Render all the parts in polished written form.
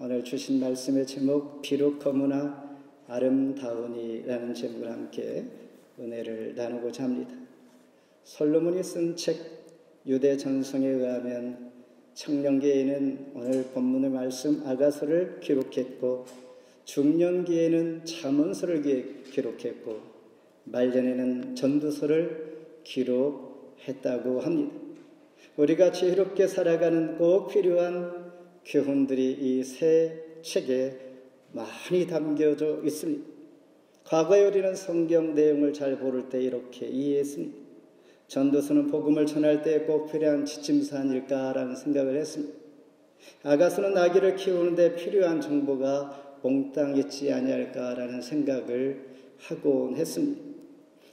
오늘 주신 말씀의 제목 비록 거무나 아름다우니라는 제목을 함께 은혜를 나누고자 합니다. 솔로몬이 쓴 책 유대 전성에 의하면 청년기에는 오늘 본문의 말씀 아가서를 기록했고 중년기에는 잠언서를 기록했고 말년에는 전도서를 기록했다고 합니다. 우리가 지혜롭게 살아가는 꼭 필요한 교훈들이 이 세 책에 많이 담겨져 있습니다. 과거에 우리는 성경 내용을 잘 모를 때 이렇게 이해했습니다. 전도서는 복음을 전할 때 꼭 필요한 지침서 아닐까라는 생각을 했습니다. 아가서는 아기를 키우는데 필요한 정보가 몽땅 있지 아니할까라는 생각을 하곤 했습니다.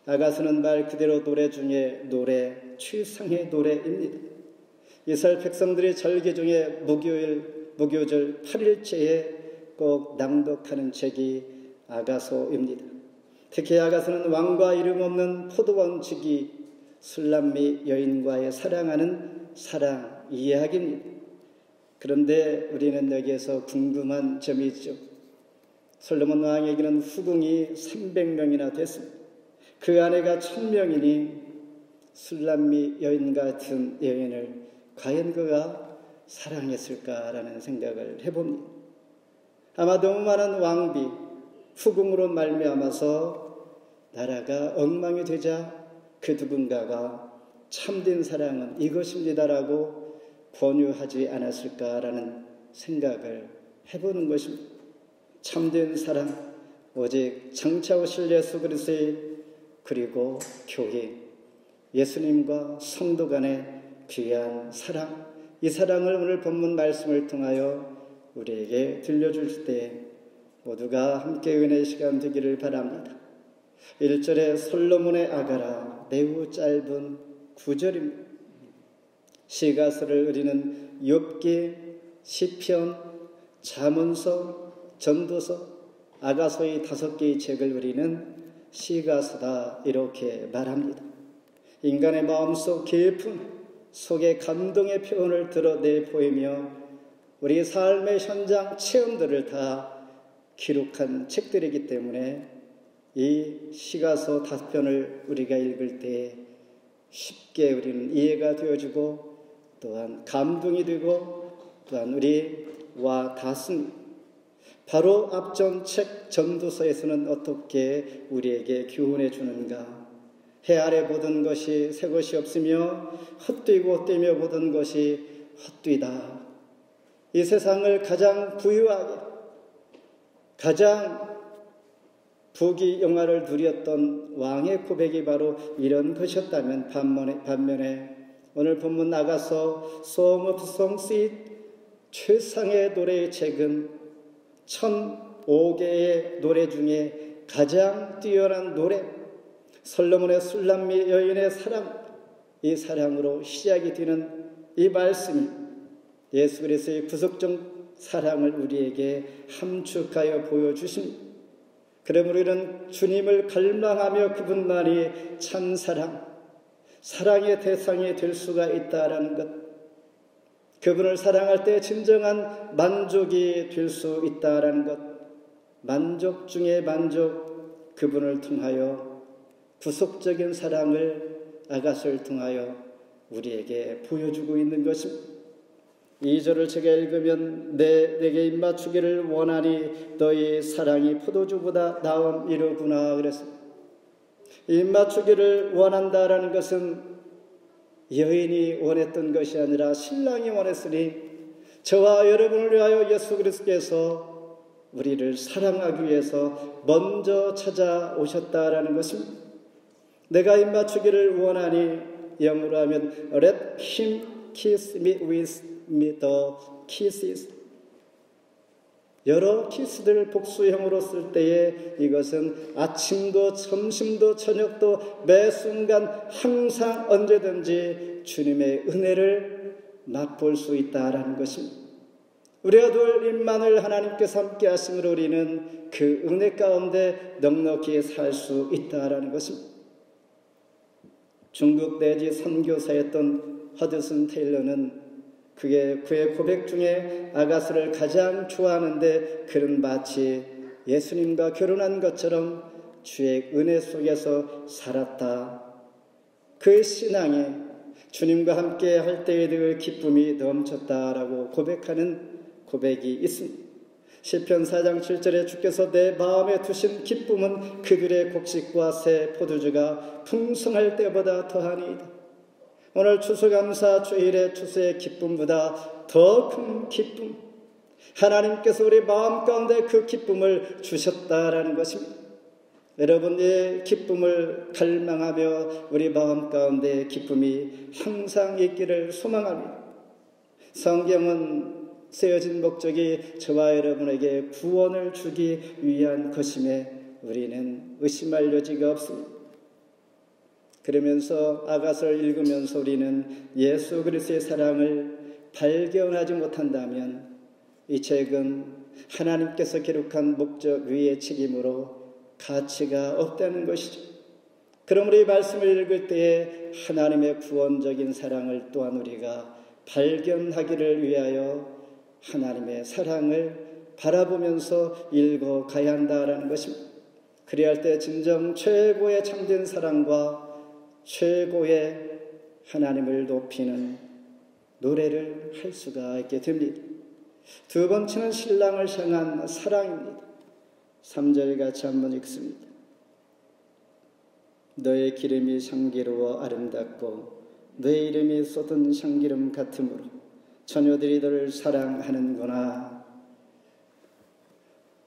아가서는 말 그대로 노래 중에 노래, 최상의 노래입니다. 이스라엘 백성들이 절기 중에 무교절 8일째에 꼭 낭독하는 책이 아가서입니다. 특히 아가서는 왕과 이름 없는 포도원 지기 술람미 여인과의 사랑하는 사랑 이야기입니다. 그런데 우리는 여기에서 궁금한 점이 있죠. 솔로몬 왕에게는 후궁이 300명이나 됐습니다. 그 아내가 1000명이니 술람미 여인 같은 여인을 과연 그가 사랑했을까라는 생각을 해봅니다. 아마 너무 많은 왕비, 후궁으로 말미암아서 나라가 엉망이 되자 그 누군가가 참된 사랑은 이것입니다라고 권유하지 않았을까라는 생각을 해보는 것입니다. 참된 사랑, 오직 장차 오실 예수 그리스도의 그리고 교회, 예수님과 성도 간의 귀한 사랑, 이 사랑을 오늘 본문 말씀을 통하여 우리에게 들려줄 때 모두가 함께 은혜의 시간 되기를 바랍니다. 1절에 솔로몬의 아가라 매우 짧은 9절입니다. 시가서를 우리는 욥기, 시편, 잠언서, 전도서, 아가서의 5개의 책을 우리는 시가서다 이렇게 말합니다. 인간의 마음속 깊은 속에 감동의 표현을 드러내 보이며 우리 삶의 현장 체험들을 다 기록한 책들이기 때문에 이 시가서 5편을 우리가 읽을 때 쉽게 우리는 이해가 되어지고 또한 감동이 되고 또한 우리와 닿습니다. 바로 앞전 책 전도서에서는 어떻게 우리에게 교훈해 주는가? 해 아래 보던 것이 새 것이 없으며 헛되고 뛰며 보던 것이 헛되다. 이 세상을 가장 부유하게 가장 부귀 영화를 누렸던 왕의 고백이 바로 이런 것이었다면 반면에 오늘 본문 아가서 Song of Songs 최상의 노래의 책은 1005개의 노래 중에 가장 뛰어난 노래 솔로몬의 술람미 여인의 사랑, 이 사랑으로 시작이 되는 이 말씀이 예수 그리스도의 구속적 사랑을 우리에게 함축하여 보여주십니다. 그러므로 우리는 주님을 갈망하며 그분만이 참 사랑의 대상이 될 수가 있다라는 것, 그분을 사랑할 때 진정한 만족이 될 수 있다라는 것, 만족 중에 만족, 그분을 통하여 구속적인 사랑을 아가서를 통하여 우리에게 보여주고 있는 것입니다. 2절을 제가 읽으면 내게 입맞추기를 원하니 너희 사랑이 포도주보다 나은 이로구나 그랬습니다. 입맞추기를 원한다라는 것은 여인이 원했던 것이 아니라 신랑이 원했으니 저와 여러분을 위하여 예수 그리스도께서 우리를 사랑하기 위해서 먼저 찾아오셨다라는 것입니다. 내가 입맞추기를 원하니 영어로 하면 Let him kiss me with me the kisses. 여러 키스들을 복수형으로 쓸 때에 이것은 아침도 점심도 저녁도 매 순간 항상 언제든지 주님의 은혜를 맛볼 수 있다라는 것입니다. 우리가 늘 임만을 하나님께서 함께 하심으로 우리는 그 은혜 가운데 넉넉히 살 수 있다라는 것입니다. 중국 내지 선교사였던 허드슨 테일러는 그의 고백 중에 아가스를 가장 좋아하는데 그는 마치 예수님과 결혼한 것처럼 주의 은혜 속에서 살았다. 그의 신앙에 주님과 함께 할 때의 늘 기쁨이 넘쳤다라고 고백하는 고백이 있습니다. 시편 4장 7절에 주께서 내 마음에 두신 기쁨은 그들의 곡식과 새 포도주가 풍성할 때보다 더하니이다. 오늘 추수감사 주일의 추수의 기쁨보다 더 큰 기쁨, 하나님께서 우리 마음 가운데 그 기쁨을 주셨다라는 것입니다. 여러분의 기쁨을 갈망하며 우리 마음 가운데 기쁨이 항상 있기를 소망합니다. 성경은 쓰여진 목적이 저와 여러분에게 구원을 주기 위한 것임에 우리는 의심할 여지가 없습니다. 그러면서 아가서를 읽으면서 우리는 예수 그리스도의 사랑을 발견하지 못한다면 이 책은 하나님께서 기록한 목적 위의 책임으로 가치가 없다는 것이죠. 그럼 우리 말씀을 읽을 때에 하나님의 구원적인 사랑을 또한 우리가 발견하기를 위하여 하나님의 사랑을 바라보면서 읽어가야 한다라는 것입니다. 그래야 할 때 진정 최고의 참된 사랑과 최고의 하나님을 높이는 노래를 할 수가 있게 됩니다. 두 번째는 신랑을 향한 사랑입니다. 3절 같이 한번 읽습니다. 너의 기름이 향기로워 아름답고 너의 이름이 쏟은 향기름 같으므로 처녀들이 너를 사랑하는구나.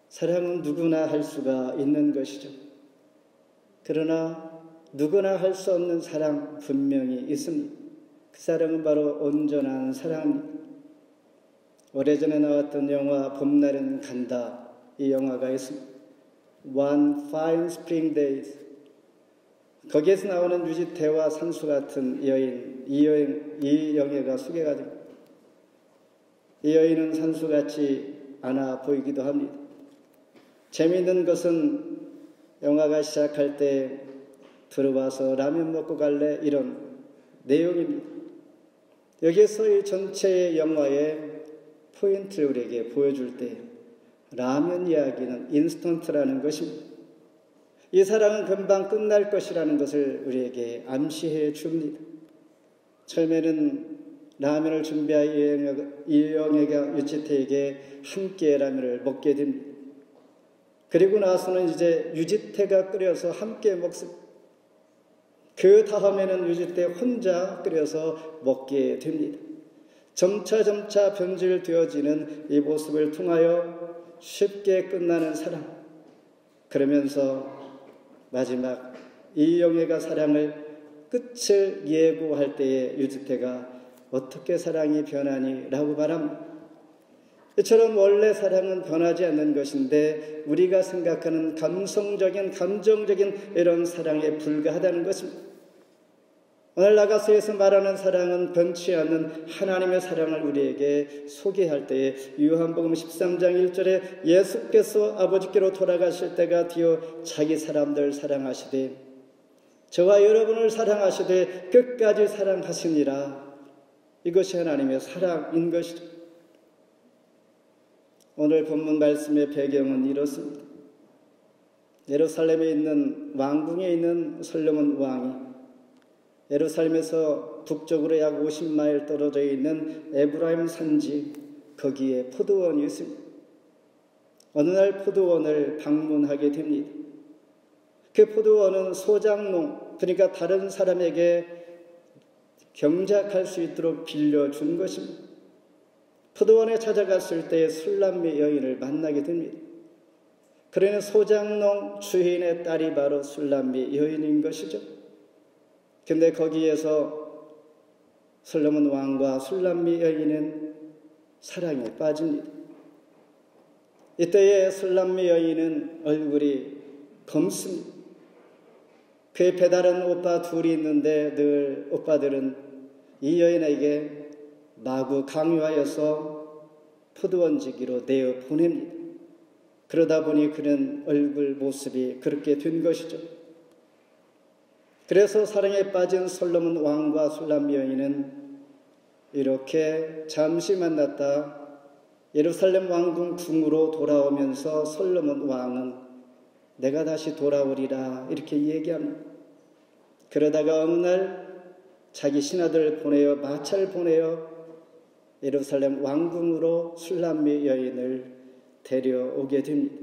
사랑은 누구나 할 수가 있는 것이죠. 그러나 누구나 할 수 없는 사랑 분명히 있습니다. 그 사랑은 바로 온전한 사랑입니다. 오래전에 나왔던 영화 봄날은 간다, 이 영화가 있습니다. One Fine Spring Days. 거기에서 나오는 유지태와 산수 같은 여인, 이 영예가 소개가 됩니다. 이 여인은 산수같이 않아 보이기도 합니다. 재미있는 것은 영화가 시작할 때 들어와서 라면 먹고 갈래? 이런 내용입니다. 여기에서 이 전체의 영화의 포인트를 우리에게 보여줄 때 라면 이야기는 인스턴트라는 것입니다. 이 사랑은 금방 끝날 것이라는 것을 우리에게 암시해 줍니다. 처음에는 라면을 준비한 이영애가 유지태에게 함께 라면을 먹게 됩니다. 그리고 나서는 이제 유지태가 끓여서 함께 먹습니다. 그 다음에는 유지태 혼자 끓여서 먹게 됩니다. 점차 변질되어지는 이 모습을 통하여 쉽게 끝나는 사랑. 그러면서 마지막 이영애가 사랑을 끝을 예고할 때에 유지태가 어떻게 사랑이 변하니? 라고 말합니다. 이처럼 원래 사랑은 변하지 않는 것인데 우리가 생각하는 감성적인, 감정적인 이런 사랑에 불과하다는 것입니다. 오늘 아가서에서 말하는 사랑은 변치 않는 하나님의 사랑을 우리에게 소개할 때에 요한복음 13장 1절에 예수께서 아버지께로 돌아가실 때가 되어 자기 사람들 사랑하시되 저와 여러분을 사랑하시되 끝까지 사랑하시니라. 이것이 하나님의 사랑인 것이죠. 오늘 본문 말씀의 배경은 이렇습니다. 예루살렘에 있는 왕궁에 있는 솔로몬 왕이 예루살렘에서 북쪽으로 약 50마일 떨어져 있는 에브라임 산지, 거기에 포도원이 있습니다. 어느 날 포도원을 방문하게 됩니다. 그 포도원은 소장농, 그러니까 다른 사람에게 경작할 수 있도록 빌려준 것입니다. 포도원에 찾아갔을 때 술람미 여인을 만나게 됩니다. 그러는 소장농 주인의 딸이 바로 술람미 여인인 것이죠. 근데 거기에서 솔로몬 왕과 술람미 여인은 사랑에 빠집니다. 이때에 술람미 여인은 얼굴이 검습니다. 그의 배다른 오빠 둘이 있는데 늘 오빠들은 이 여인에게 마구 강요하여서 포도원지기로 내어 보냅니다. 그러다 보니 그는 얼굴 모습이 그렇게 된 것이죠. 그래서 사랑에 빠진 솔로몬 왕과 술람미 여인은 이렇게 잠시 만났다 예루살렘 왕궁 궁으로 돌아오면서 솔로몬 왕은 내가 다시 돌아오리라 이렇게 얘기합니다. 그러다가 어느 날 자기 신하들을 보내어 마차를 보내어 예루살렘 왕궁으로 술람미 여인을 데려오게 됩니다.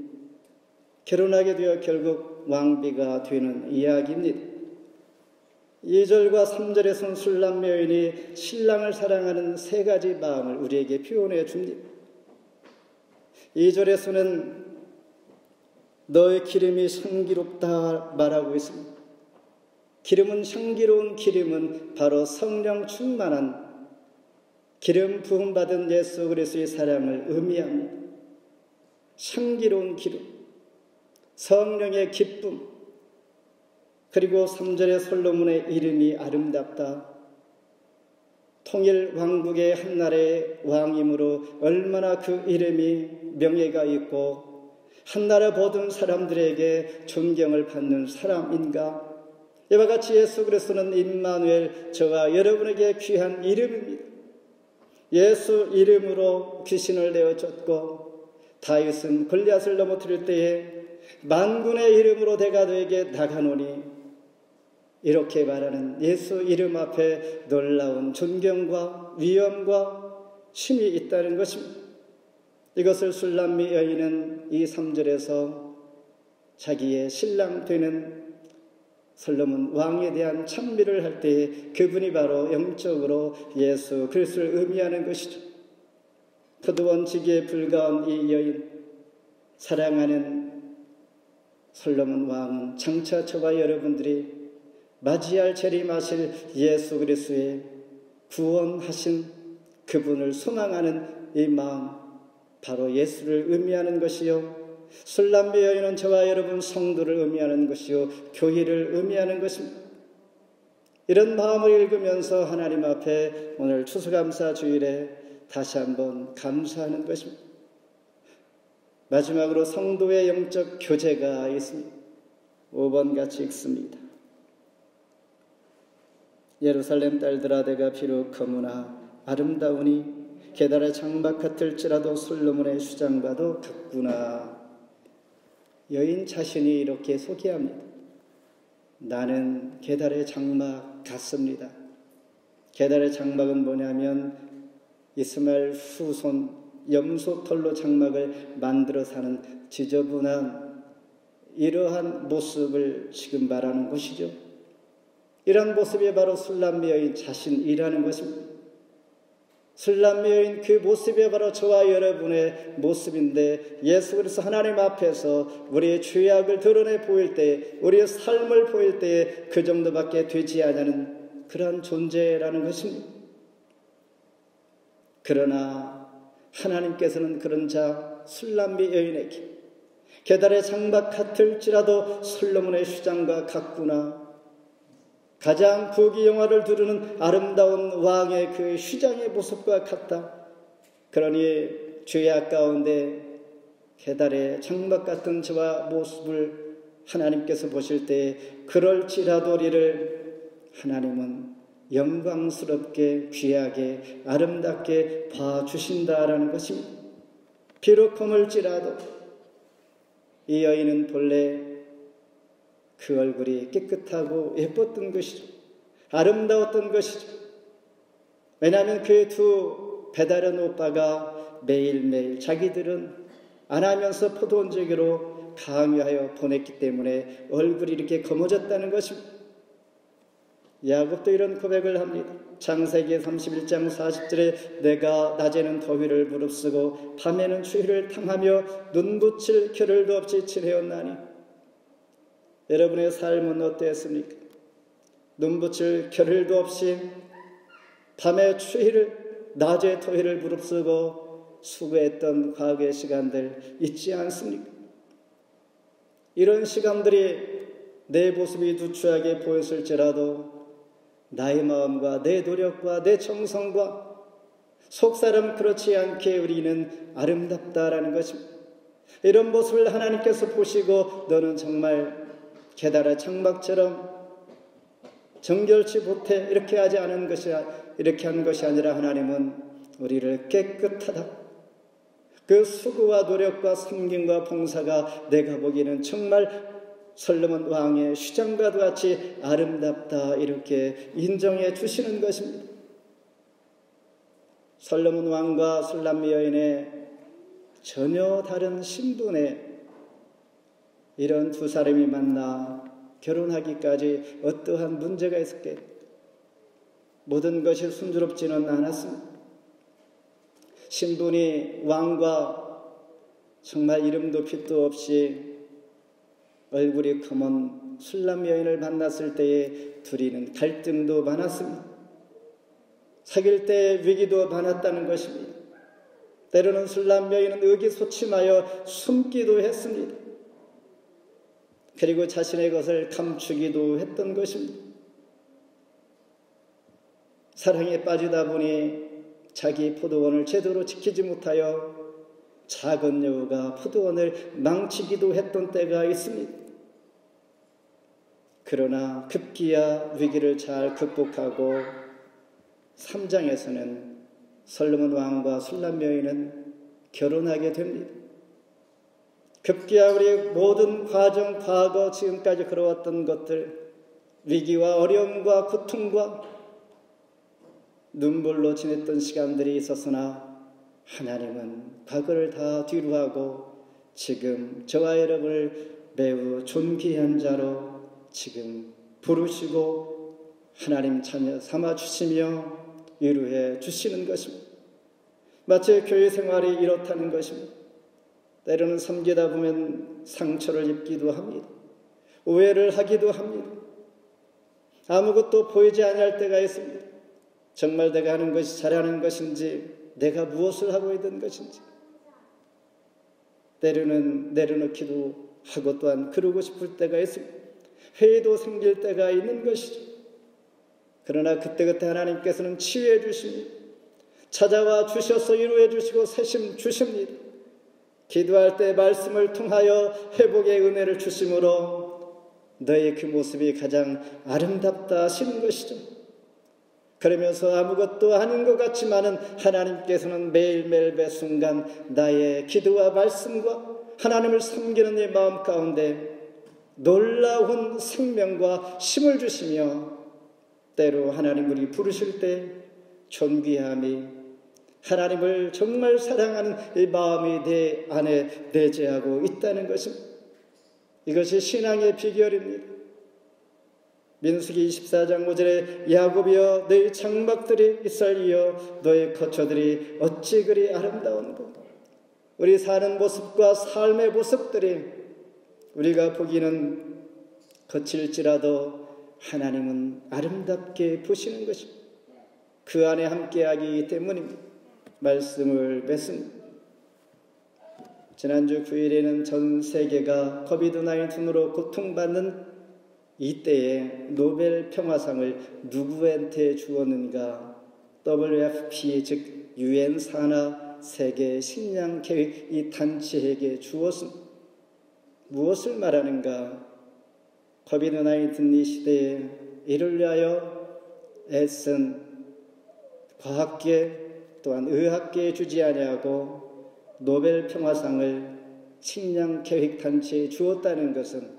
결혼하게 되어 결국 왕비가 되는 이야기입니다. 2절과 3절에서는 술람미 여인이 신랑을 사랑하는 세 가지 마음을 우리에게 표현해 줍니다. 2절에서는 너의 기름이 향기롭다 말하고 있습니다. 기름은 향기로운 기름은 바로 성령 충만한 기름 부음받은 예수 그리스도의 사랑을 의미합니다. 향기로운 기름, 성령의 기쁨, 그리고 3절의 솔로몬의 이름이 아름답다. 통일 왕국의 한나라의 왕이므로 얼마나 그 이름이 명예가 있고 한나라 모든 사람들에게 존경을 받는 사람인가. 이와 같이 예수 그리스도는 임마누엘, 저와 여러분에게 귀한 이름입니다. 예수 이름으로 귀신을 내어쫓고 다윗은 골리앗을 넘어뜨릴 때에 만군의 이름으로 내가 너에게 나가노니 이렇게 말하는 예수 이름 앞에 놀라운 존경과 위엄과 힘이 있다는 것입니다. 이것을 술람미 여인은 이 3절에서 자기의 신랑 되는 솔로몬 왕에 대한 찬미를 할 때에 그분이 바로 영적으로 예수 그리스도를 의미하는 것이죠. 포도원지기에 불과한 이 여인, 사랑하는 솔로몬 왕은 장차 저와 여러분들이 맞이할 재림하실 예수 그리스도의 구원하신 그분을 소망하는 이 마음, 바로 예수를 의미하는 것이요, 술람미 여인은 저와 여러분 성도를 의미하는 것이요, 교회를 의미하는 것입니다. 이런 마음을 읽으면서 하나님 앞에 오늘 추수감사 주일에 다시 한번 감사하는 것입니다. 마지막으로 성도의 영적 교제가 있습니다. 5번 같이 읽습니다. 예루살렘 딸들아, 내가 비록 거무나 아름다우니 게달의 장막 같을지라도 솔로몬의 수장과도 같구나. 여인 자신이 이렇게 소개합니다. 나는 게달의 장막 같습니다. 게달의 장막은 뭐냐면 이스마엘 후손 염소털로 장막을 만들어 사는 지저분한 이러한 모습을 지금 말하는 것이죠. 이런 모습이 바로 술람미 여인 자신이라는 것입니다. 술람미 여인 그 모습이 바로 저와 여러분의 모습인데, 예수 그리스도 하나님 앞에서 우리의 죄악을 드러내 보일 때, 우리의 삶을 보일 때 그 정도밖에 되지 않는 그런 존재라는 것입니다. 그러나 하나님께서는 그런 자 술람미 여인에게 게달의 장막 같을지라도 솔로몬의 휘장과 같구나, 가장 부귀영화를 두르는 아름다운 왕의 그 휘장의 모습과 같다. 그러니 죄악 가운데 게달의 장막 같은 저와 모습을 하나님께서 보실 때 그럴지라도 우리를 하나님은 영광스럽게 귀하게 아름답게 봐주신다라는 것입니다. 비록 거물지라도 이 여인은 본래 그 얼굴이 깨끗하고 예뻤던 것이죠. 아름다웠던 것이죠. 왜냐하면 그 두 배다른 오빠가 매일매일 자기들은 안 하면서 포도원지기로 강요하여 보냈기 때문에 얼굴이 이렇게 검어졌다는 것입니다. 야곱도 이런 고백을 합니다. 창세기 31장 40절에 내가 낮에는 더위를 무릅쓰고 밤에는 추위를 탕하며 눈붙일 겨를도 없이 지내었나니. 여러분의 삶은 어땠습니까? 눈붙일 겨를도 없이 밤에 추위를, 낮에 더위를 무릅쓰고 수고했던 과거의 시간들 있지 않습니까? 이런 시간들이 내 모습이 누추하게 보였을지라도 나의 마음과 내 노력과 내 정성과 속사람 그렇지 않게 우리는 아름답다라는 것입니다. 이런 모습을 하나님께서 보시고 너는 정말 게달의 장막처럼 정결치 못해 이렇게 한 것이 아니라 하나님은 우리를 깨끗하다. 그 수고와 노력과 섬김과 봉사가 내가 보기에는 정말 솔로몬 왕의 휘장과도 같이 아름답다 이렇게 인정해 주시는 것입니다. 솔로몬 왕과 술람미 여인의 전혀 다른 신분의 이런 두 사람이 만나 결혼하기까지 어떠한 문제가 있었겠? 모든 것이 순조롭지는 않았습니다. 신분이 왕과 정말 이름도 빛도 없이 얼굴이 검은 술람 여인을 만났을 때에 둘이는 갈등도 많았습니다. 사귈 때 위기도 많았다는 것입니다. 때로는 술람 여인은 의기소침하여 숨기도 했습니다. 그리고 자신의 것을 감추기도 했던 것입니다. 사랑에 빠지다 보니 자기 포도원을 제대로 지키지 못하여 작은 여우가 포도원을 망치기도 했던 때가 있습니다. 그러나 급기야 위기를 잘 극복하고 3장에서는 솔로몬 왕과 술람 여인은 결혼하게 됩니다. 급기야 우리 모든 과정, 과거, 지금까지 걸어왔던 것들, 위기와 어려움과 고통과 눈물로 지냈던 시간들이 있었으나 하나님은 과거를 다 뒤로하고 지금 저와 여러분을 매우 존귀한 자로 지금 부르시고 하나님 자녀 삼아주시며 위로해 주시는 것입니다. 마치 교회 생활이 이렇다는 것입니다. 때로는 섬기다 보면 상처를 입기도 합니다. 오해를 하기도 합니다. 아무것도 보이지 아니할 때가 있습니다. 정말 내가 하는 것이 잘하는 것인지, 내가 무엇을 하고 있는 것인지. 때로는 내려놓기도 하고 또한 그러고 싶을 때가 있습니다. 회의도 생길 때가 있는 것이죠. 그러나 그때그때 하나님께서는 치유해 주십니다. 찾아와 주셔서 위로해 주시고 새심 주십니다. 기도할 때 말씀을 통하여 회복의 은혜를 주심으로 너의 그 모습이 가장 아름답다 하시는 것이죠. 그러면서 아무것도 아닌 것 같지만은 하나님께서는 매일매일 매 순간 나의 기도와 말씀과 하나님을 섬기는 이 마음 가운데 놀라운 생명과 힘을 주시며 때로 하나님 우리 부르실 때 존귀함이 하나님을 정말 사랑하는 이 마음이 내 안에 내재하고 있다는 것입니다. 이것이 신앙의 비결입니다. 민수기 24장 5절에 야곱이여 너희 장막들이 이스라엘이여 너희 거처들이 어찌 그리 아름다운고. 우리 사는 모습과 삶의 모습들이 우리가 보기는 거칠지라도 하나님은 아름답게 보시는 것입니다. 그 안에 함께하기 때문입니다. 말씀을 맺습니다. 지난주 9일에는 전 세계가 코비드-19으로 고통받는 이때에 노벨 평화상을 누구한테 주었는가? WFP 즉 UN 산하 세계 식량 계획 이 단체에게 주었습니다. 무엇을 말하는가? 코비드-19 이 시대에 이를 위하여 애쓴 과학계 또한 의학계에 주지 아니하고 노벨 평화상을 식량 계획 단체에 주었다는 것은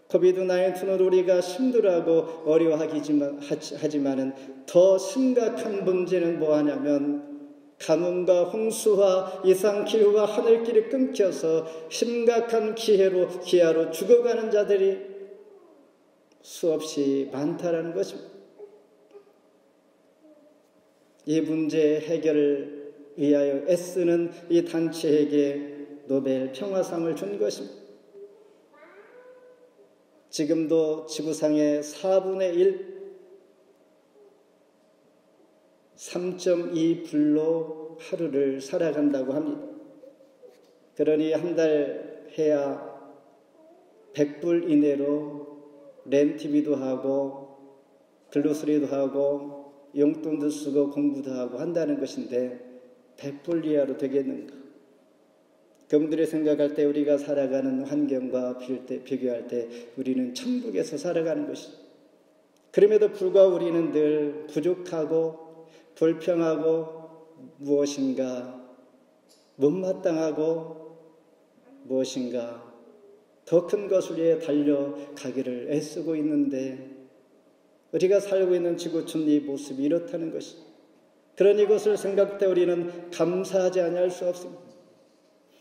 코비드-19로 우리가 힘들어하고 어려워하지만은 더 심각한 문제는 뭐하냐면 가뭄과 홍수와 이상기후와 하늘길이 끊겨서 심각한 기아로 죽어가는 자들이 수없이 많다라는 것입니다. 이 문제 해결을 위하여 애쓰는 이 단체에게 노벨 평화상을 준 것입니다. 지금도 지구상의 4분의 1, 3.2불로 하루를 살아간다고 합니다. 그러니 한 달 해야 100불 이내로 렌트비도 하고 글로스리도 하고 용돈도 쓰고 공부도 하고 한다는 것인데 100불 이하로 되겠는가? 그분들이 생각할 때 우리가 살아가는 환경과 비교할 때 우리는 천국에서 살아가는 것이죠. 그럼에도 불구하고 우리는 늘 부족하고 불평하고 무엇인가 못마땅하고 무엇인가 더 큰 것을 위해 달려가기를 애쓰고 있는데 우리가 살고 있는 지구촌 이 모습이 이렇다는 것이, 그러니 이것을 생각할 때 우리는 감사하지 아니할 수 없습니다.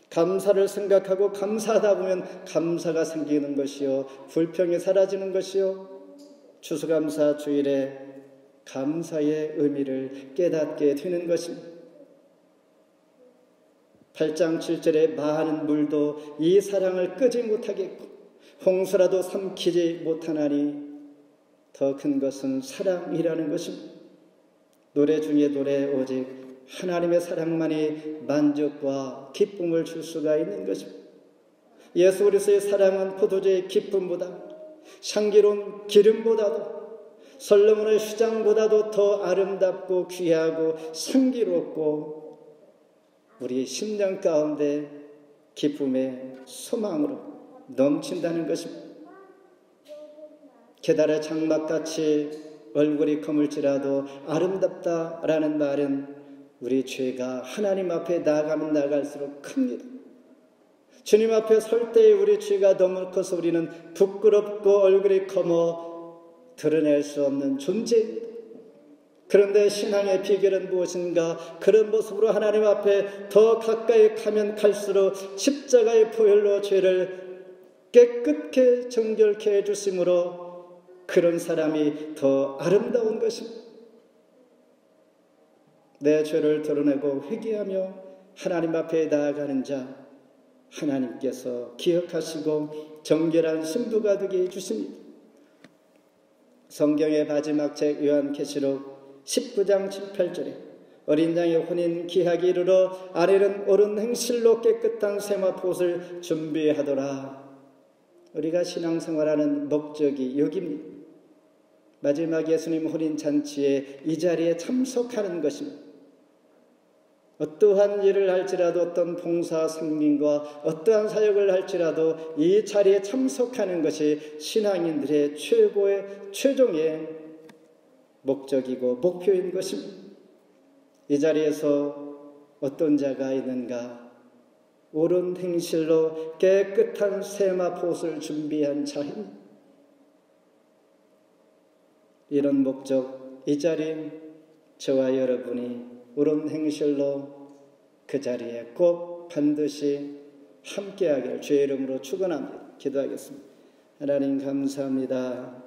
감사를 생각하고 감사하다 보면 감사가 생기는 것이요, 불평이 사라지는 것이요, 추수감사 주일에 감사의 의미를 깨닫게 되는 것입니다. 8장 7절에 많은 물도 이 사랑을 끄지 못하겠고 홍수라도 삼키지 못하나니 더 큰 것은 사랑이라는 것입니다. 노래 중에 노래 오직 하나님의 사랑만이 만족과 기쁨을 줄 수가 있는 것입니다. 예수 그리스도의 사랑은 포도주의 기쁨보다, 향기로운 기름보다도, 솔로몬의 휘장보다도 더 아름답고 귀하고 향기롭고 우리 심령 가운데 기쁨의 소망으로 넘친다는 것입니다. 계달의 장막같이 얼굴이 거물지라도 아름답다라는 말은 우리 죄가 하나님 앞에 나아가면 나갈수록 큽니다. 주님 앞에 설 때에 우리 죄가 너무 커서 우리는 부끄럽고 얼굴이 검어 드러낼 수 없는 존재입니다. 그런데 신앙의 비결은 무엇인가? 그런 모습으로 하나님 앞에 더 가까이 가면 갈수록 십자가의 보혈로 죄를 깨끗게 정결케 해주심으로 그런 사람이 더 아름다운 것입니다. 내 죄를 드러내고 회개하며 하나님 앞에 나아가는 자, 하나님께서 기억하시고 정결한 신부가 되게 해주십니다. 성경의 마지막 책 요한계시록 19장 7, 8절에 어린 양의 혼인 기하기 이르러 아내는 옳은 행실로 깨끗한 세마포옷을 준비하더라. 우리가 신앙생활하는 목적이 여기입니다. 마지막 예수님 혼인 잔치에 이 자리에 참석하는 것입니다. 어떠한 일을 할지라도, 어떤 봉사 생민과 어떠한 사역을 할지라도 이 자리에 참석하는 것이 신앙인들의 최종의 목적이고 목표인 것입니다. 이 자리에서 어떤 자가 있는가? 옳은 행실로 깨끗한 세마포옷을 준비한 자입니다. 이런 목적, 이 자리에 저와 여러분이 옳은 행실로 그 자리에 꼭 반드시 함께하기를 주의 이름으로 축원합니다. 기도하겠습니다. 하나님 감사합니다.